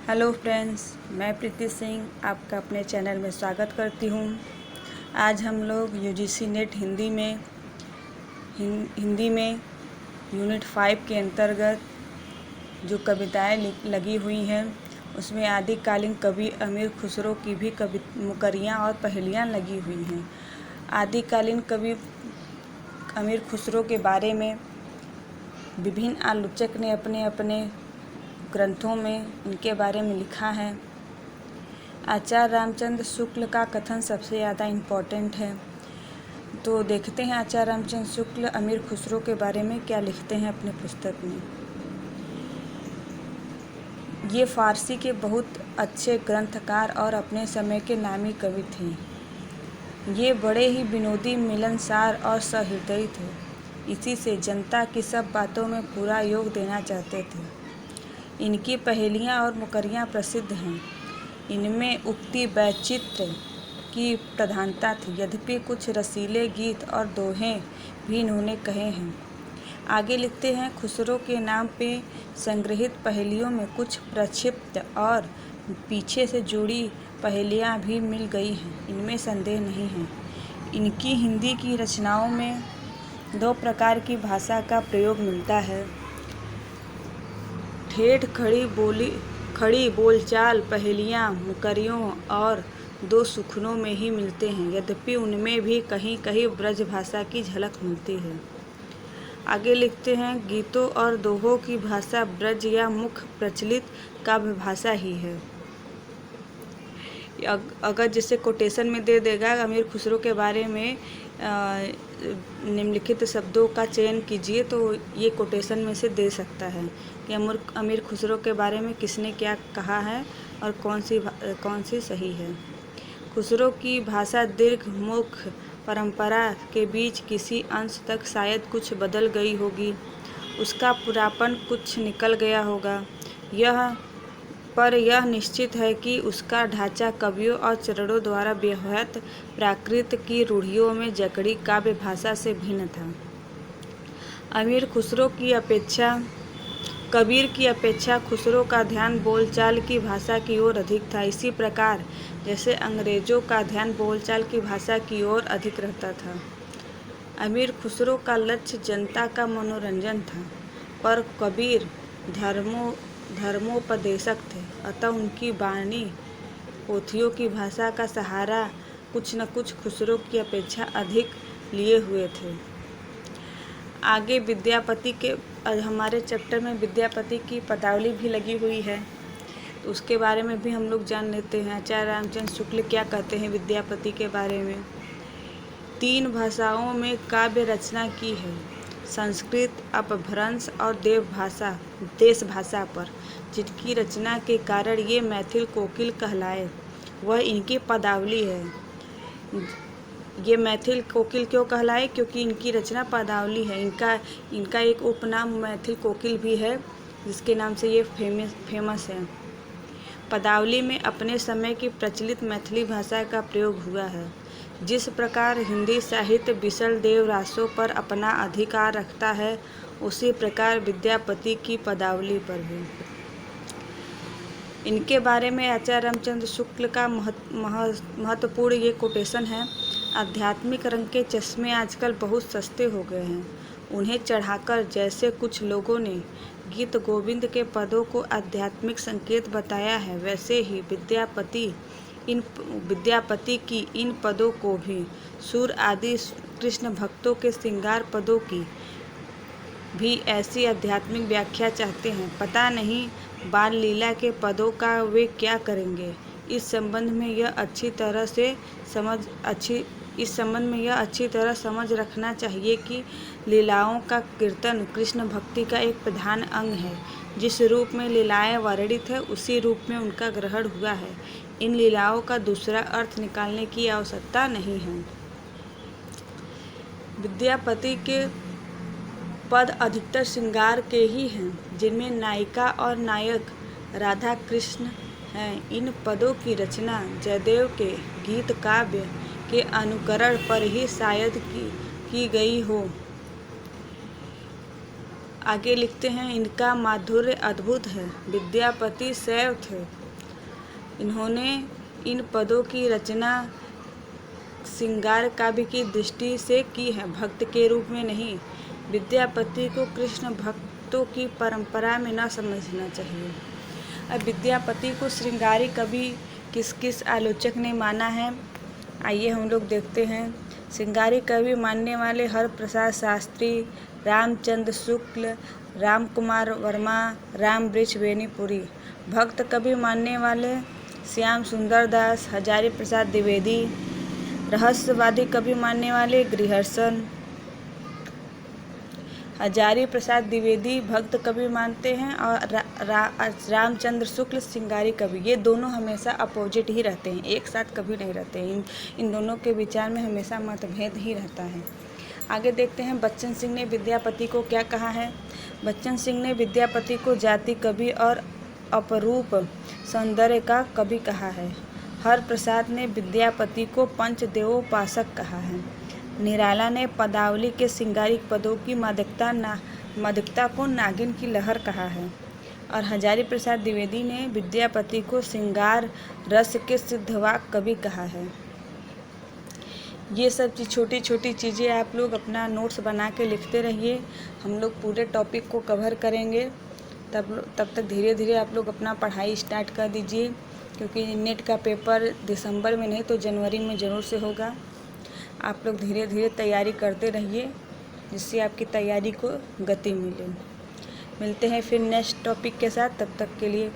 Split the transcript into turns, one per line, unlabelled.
Hello friends, मैं प्रीति सिंह आपका अपने चैनल में स्वागत करती हूँ। आज हम लोग यूजीसी नेट हिंदी में यूनिट 5 के अंतर्गत जो कविताएं लगी हुई हैं उसमें आदिकालीन कवि अमीर खुसरो की भी मुकरियाँ और पहेलियाँ लगी हुई हैं। आदिकालीन कवि अमीर खुसरो के बारे में विभिन्न आलोचक ने अपने अपने ग्रंथों में इनके बारे में लिखा है। आचार्य रामचंद्र शुक्ल का कथन सबसे ज़्यादा इम्पोर्टेंट है, तो देखते हैं आचार्य रामचंद्र शुक्ल अमीर खुसरो के बारे में क्या लिखते हैं अपने पुस्तक में। ये फारसी के बहुत अच्छे ग्रंथकार और अपने समय के नामी कवि थे। ये बड़े ही विनोदी, मिलनसार और सहृदयी थे। इसी से जनता की सब बातों में पूरा योग देना चाहते थे। इनकी पहेलियाँ और मुकरियाँ प्रसिद्ध हैं। इनमें उक्ति वैचित्र्य की प्रधानता थी, यद्यपि कुछ रसीले गीत और दोहें भी इन्होंने कहे हैं। आगे लिखते हैं, खुसरो के नाम पे संग्रहित पहेलियों में कुछ प्रक्षिप्त और पीछे से जुड़ी पहेलियाँ भी मिल गई हैं, इनमें संदेह नहीं है। इनकी हिंदी की रचनाओं में दो प्रकार की भाषा का प्रयोग मिलता है। ठेठ खड़ी बोलचाल पहेलियाँ मुकरियों और दो सुखनों में ही मिलते हैं, यद्यपि उनमें भी कहीं कहीं ब्रज भाषा की झलक मिलती है। आगे लिखते हैं, गीतों और दोहों की भाषा ब्रज या मुख्य प्रचलित काव्य भाषा ही है। अगर जैसे कोटेशन में दे देगा अमीर खुसरो के बारे में निम्नलिखित शब्दों का चयन कीजिए, तो ये कोटेशन में से दे सकता है कि अमीर खुसरो के बारे में किसने क्या कहा है और कौन सी सही है। खुसरो की भाषा दीर्घ मुख्य परंपरा के बीच किसी अंश तक शायद कुछ बदल गई होगी, उसका पूरापन कुछ निकल गया होगा। पर यह निश्चित है कि उसका ढांचा कवियों और चरणों द्वारा व्यवहृत प्राकृत की रूढ़ियों में जकड़ी काव्य भाषा से भिन्न था। अमीर खुसरो की अपेक्षा कबीर की अपेक्षा खुसरो का ध्यान बोलचाल की भाषा की ओर अधिक था। इसी प्रकार जैसे अंग्रेजों का ध्यान बोलचाल की भाषा की ओर अधिक रहता था। अमीर खुसरो का लक्ष्य जनता का मनोरंजन था, पर कबीर धर्मोपदेशक थे, अतः उनकी वाणी पोथियों की भाषा का सहारा कुछ न कुछ खुसरो की अपेक्षा अधिक लिए हुए थे। आगे विद्यापति के हमारे चैप्टर में विद्यापति की पदावली भी लगी हुई है, तो उसके बारे में भी हम लोग जान लेते हैं। आचार्य रामचंद्र शुक्ल क्या कहते हैं विद्यापति के बारे में। 3 भाषाओं में काव्य रचना की है, संस्कृत, अपभ्रंश और देश भाषा पर, जिनकी रचना के कारण ये मैथिल कोकिल कहलाए, वह इनकी पदावली है। ये मैथिल कोकिल क्यों कहलाए? क्योंकि इनकी रचना पदावली है। इनका एक उपनाम मैथिल कोकिल भी है, जिसके नाम से ये फेमस है। पदावली में अपने समय की प्रचलित मैथिली भाषा का प्रयोग हुआ है। जिस प्रकार हिंदी साहित्य बिसल देव रासों पर अपना अधिकार रखता है, उसी प्रकार विद्यापति की पदावली पर भी। इनके बारे में आचार्य रामचंद्र शुक्ल का महत्वपूर्ण ये कोटेशन है। आध्यात्मिक रंग के चश्मे आजकल बहुत सस्ते हो गए हैं। उन्हें चढ़ाकर जैसे कुछ लोगों ने गीत गोविंद के पदों को आध्यात्मिक संकेत बताया है, वैसे ही विद्यापति की इन पदों को भी सूर आदि कृष्ण भक्तों के श्रृंगार पदों की भी ऐसी आध्यात्मिक व्याख्या चाहते हैं। पता नहीं बाल लीला के पदों का वे क्या करेंगे। इस संबंध में यह अच्छी तरह समझ रखना चाहिए कि लीलाओं का कीर्तन कृष्ण भक्ति का एक प्रधान अंग है। जिस रूप में लीलाएं वर्णित है, उसी रूप में उनका ग्रहण हुआ है। इन लीलाओं का दूसरा अर्थ निकालने की आवश्यकता नहीं है। विद्यापति के पद अधिकतर श्रृंगार के ही हैं, जिनमें नायिका और नायक राधा कृष्ण हैं। इन पदों की रचना जयदेव के गीत काव्य के अनुकरण पर ही शायद की गई हो। आगे लिखते हैं, इनका माधुर्य अद्भुत है। विद्यापति शैव थे, इन्होंने इन पदों की रचना श्रृंगार काव्य की दृष्टि से की है, भक्त के रूप में नहीं। विद्यापति को कृष्ण भक्तों की परंपरा में न समझना चाहिए। अब विद्यापति को श्रृंगारी कवि किस किस आलोचक ने माना है, आइए हम लोग देखते हैं। श्रृंगारी कवि मानने वाले हरप्रसाद शास्त्री, रामचंद्र शुक्ल, राम कुमार वर्मा, राम वृक्ष बेनीपुरी। भक्त कवि मानने वाले श्याम सुंदर दास, हजारी प्रसाद द्विवेदी। रहस्यवादी कवि मानने वाले गृहर्षण, हजारी प्रसाद द्विवेदी भक्त कवि मानते हैं, और रामचंद्र शुक्ल श्रृंगारी कवि। ये दोनों हमेशा अपोजिट ही रहते हैं, एक साथ कभी नहीं रहते। इन दोनों के विचार में हमेशा मतभेद ही रहता है। आगे देखते हैं बच्चन सिंह ने विद्यापति को क्या कहा है। बच्चन सिंह ने विद्यापति को जाति कवि और अपरूप सौंदर्य का कवि कहा है। हरप्रसाद ने विद्यापति को पंचदेवोपासक कहा है। निराला ने पदावली के श्रृंगारिक पदों की मादकता को नागिन की लहर कहा है। और हजारी प्रसाद द्विवेदी ने विद्यापति को श्रृंगार रस के सिद्धवाक कवि कहा है। ये सब छोटी छोटी चीज़ें आप लोग अपना नोट्स बना के लिखते रहिए। हम लोग पूरे टॉपिक को कवर करेंगे, तब तक धीरे धीरे आप लोग अपना पढ़ाई स्टार्ट कर दीजिए, क्योंकि नेट का पेपर दिसंबर में नहीं तो जनवरी में ज़रूर से होगा। आप लोग धीरे धीरे तैयारी करते रहिए, जिससे आपकी तैयारी को गति मिले। मिलते हैं फिर नेक्स्ट टॉपिक के साथ, तब तक के लिए